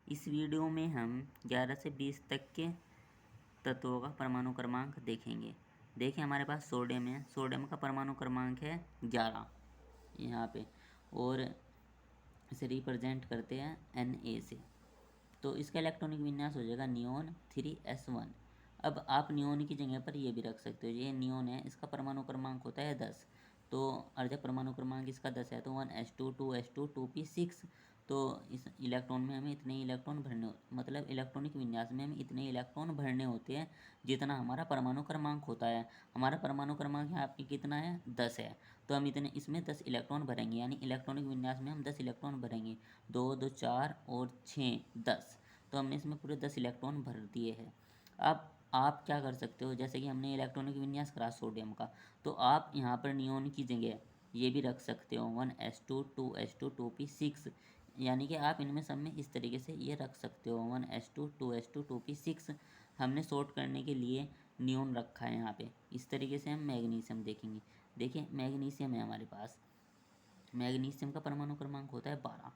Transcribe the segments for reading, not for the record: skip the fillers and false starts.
इस वीडियो में हम 11 से 20 तक के तत्वों का परमाणु क्रमांक देखेंगे। देखिए हमारे पास सोडियम है, सोडियम का परमाणु क्रमांक है 11 यहाँ पे, और इसे रिप्रेजेंट करते हैं Na से। तो इसका इलेक्ट्रॉनिक विन्यास हो जाएगा नियोन 3s1। अब आप नियोन की जगह पर ये भी रख सकते हो, ये नियोन है, इसका परमाणु क्रमांक होता है 10। तो अर्ध परमाणु क्रमांक इसका 10 है, तो 1s2 2s2 2p6। तो इस इलेक्ट्रॉन में हमें इतने इलेक्ट्रॉन भरने, मतलब इलेक्ट्रॉनिक विन्यास में हमें इतने इलेक्ट्रॉन भरने होते हैं जितना हमारा परमाणु क्रमांक होता है। हमारा परमाणु क्रमांक यहाँ पे कितना है, 10 है, तो हम इतने इसमें 10 इलेक्ट्रॉन भरेंगे, यानी इलेक्ट्रॉनिक विन्यास में हम 10 इलेक्ट्रॉन भरेंगे। 2 2 4 और 6 10, तो हमने इसमें पूरे 10 इलेक्ट्रॉन भर दिए हैं। अब आप क्या कर सकते हो, जैसे कि हमने इलेक्ट्रॉनिक विन्यास करा सोडियम का, तो आप यहाँ पर नियोन की जगह ये भी रख सकते हो 1s2 2s2 2p6, यानी कि आप इनमें सब में इस तरीके से ये रख सकते हो 1s2 2s2 2p6। हमने सॉर्ट करने के लिए नियोन रखा है यहाँ पे। इस तरीके से हम मैग्नीशियम देखेंगे। देखिए मैग्नीशियम है हमारे पास, मैग्नीशियम का परमाणु क्रमांक होता है 12।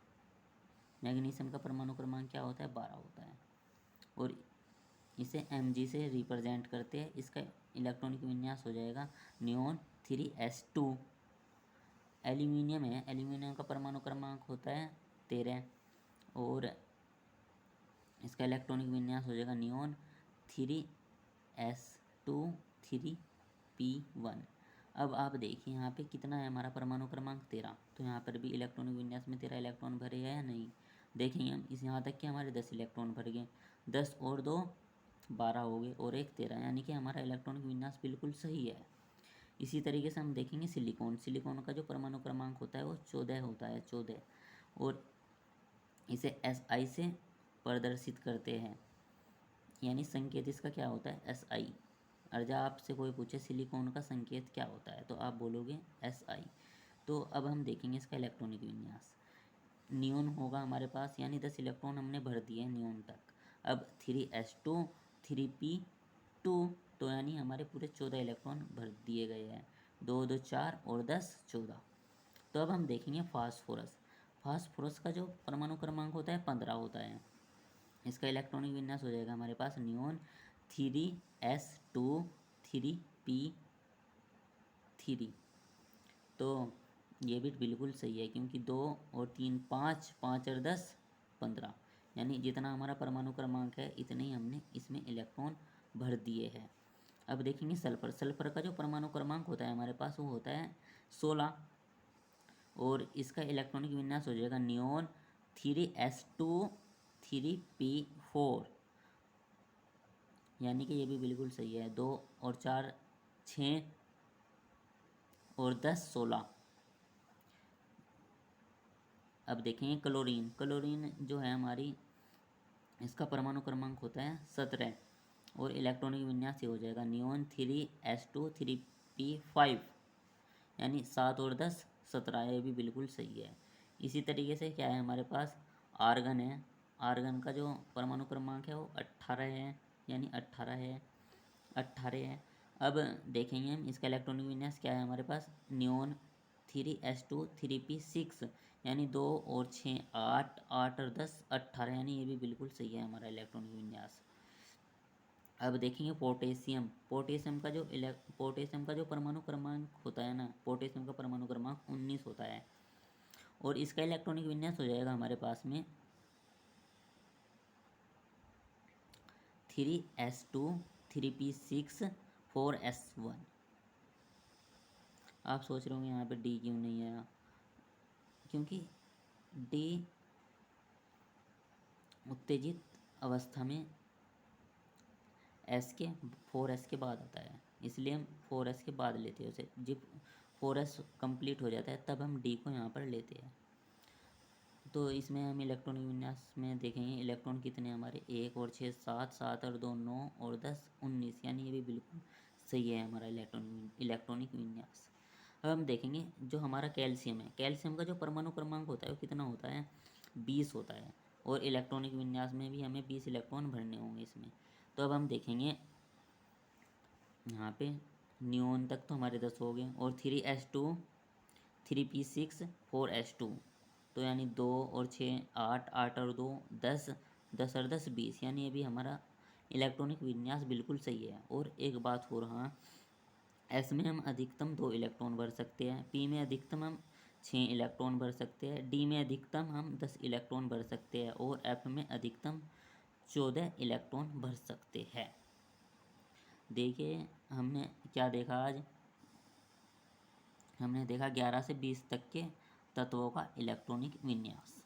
मैग्नीशियम का परमाणु क्रमांक क्या होता है, 12 होता है, और इसे Mg से रिप्रेजेंट करते हैं। इसका इलेक्ट्रॉनिक विन्यास हो जाएगा नियोन 3s2। एल्यूमिनियम है, एल्यूमिनियम का परमाणु क्रमांक होता है 13, और इसका इलेक्ट्रॉनिक विन्यास हो जाएगा नियोन 3s2 3p1। अब आप देखिए यहाँ पे कितना है हमारा परमाणु क्रमांक 13, तो यहाँ पर भी इलेक्ट्रॉनिक विन्यास में 13 इलेक्ट्रॉन भरे हैं या नहीं, देखेंगे हम। इस यहाँ तक कि हमारे 10 इलेक्ट्रॉन भर गए, 10 और 2 12 हो गए, और एक 13, यानी कि हमारा इलेक्ट्रॉनिक विन्यास बिल्कुल सही है। इसी तरीके से हम देखेंगे सिलिकॉन। सिलिकॉन का जो परमाणु क्रमांक होता है वो 14 होता है, 14, और इसे Si से प्रदर्शित करते हैं, यानी संकेत इसका क्या होता है, Si। और जब आपसे कोई पूछे सिलिकॉन का संकेत क्या होता है, तो आप बोलोगे Si। तो अब हम देखेंगे इसका इलेक्ट्रॉनिक विन्यास। नियोन होगा हमारे पास, यानी 10 इलेक्ट्रॉन हमने भर दिए नियोन तक। अब 3s2 3p2, तो यानी हमारे पूरे 14 इलेक्ट्रॉन भर दिए गए हैं। 2 2 4 और 10 14। तो अब हम देखेंगे फास्फोरस। फास्फोरस का जो परमाणु क्रमांक होता है 15 होता है। इसका इलेक्ट्रॉनिक विन्यास हो जाएगा हमारे पास नियोन 3s2 3p3। तो ये भी बिल्कुल सही है, क्योंकि 2 और 3 5, 5 और 10 15, यानी जितना हमारा परमाणु क्रमांक है इतने ही हमने इसमें इलेक्ट्रॉन भर दिए हैं। अब देखेंगे सल्फर। सल्फर का जो परमाणु क्रमांक होता है हमारे पास वो होता है 16, और इसका इलेक्ट्रॉनिक विन्यास हो जाएगा नियोन 3s2 3p4, यानी कि ये भी बिल्कुल सही है। 2 और 4 6 और 10 16। अब देखेंगे क्लोरीन। क्लोरीन जो है हमारी, इसका परमाणु क्रमांक होता है 17, और इलेक्ट्रॉनिक विन्यास ये हो जाएगा नियोन 3s2 3p5, यानी 7 और 10 17, ये भी बिल्कुल सही है। इसी तरीके से क्या है हमारे पास, आर्गन है। आर्गन का जो परमाणु क्रमांक है वो 18 है, यानी 18 है। अब देखेंगे हम इसका इलेक्ट्रॉनिक विन्यास क्या है हमारे पास, नियोन 3s2 3p6, यानी 2 और 6 8, 8 और 10 18, यानी ये भी बिल्कुल सही है हमारा इलेक्ट्रॉनिक विन्यास। अब देखेंगे पोटेशियम। पोटेशियम का जो परमाणु क्रमांक होता है ना, पोटेशियम का परमाणु क्रमांक 19 होता है, और इसका इलेक्ट्रॉनिक विन्यास हो जाएगा हमारे पास में 3s2 3p6 4s1। आप सोच रहे होंगे यहाँ पे डी क्यों नहीं आया, क्योंकि डी उत्तेजित अवस्था में एस के 4s के बाद आता है, इसलिए हम 4s के बाद लेते हैं उसे। जब 4s कंप्लीट हो जाता है तब हम डी को यहाँ पर लेते हैं। तो इसमें हम इलेक्ट्रॉनिक विन्यास में देखेंगे इलेक्ट्रॉन कितने हमारे, 1 और 6 7, 7 और 2 9 और 10 19, यानी ये भी बिल्कुल सही है हमारा इलेक्ट्रॉनिक विन्यास। अब हम देखेंगे जो हमारा कैल्शियम है। कैल्शियम का जो परमाणु क्रमांक होता है वो कितना होता है, 20 होता है, और इलेक्ट्रॉनिक विन्यास में भी हमें 20 इलेक्ट्रॉन भरने होंगे इसमें। तो अब हम देखेंगे यहाँ पे नियोन तक तो हमारे 10 हो गए, और 3s2 3p6 4s2, तो यानी 2 और 6 8, 8 और 2 10 10 और 10 20, यानी अभी हमारा इलेक्ट्रॉनिक विन्यास बिल्कुल सही है। और एक बात हो रहा, एस में हम अधिकतम 2 इलेक्ट्रॉन भर सकते हैं, पी में अधिकतम हम 6 इलेक्ट्रॉन भर सकते हैं, डी में अधिकतम हम 10 इलेक्ट्रॉन भर सकते हैं और एफ में अधिकतम 14 इलेक्ट्रॉन भर सकते हैं। देखिए हमने क्या देखा आज, हमने देखा 11 से 20 तक के तत्वों का इलेक्ट्रॉनिक विन्यास।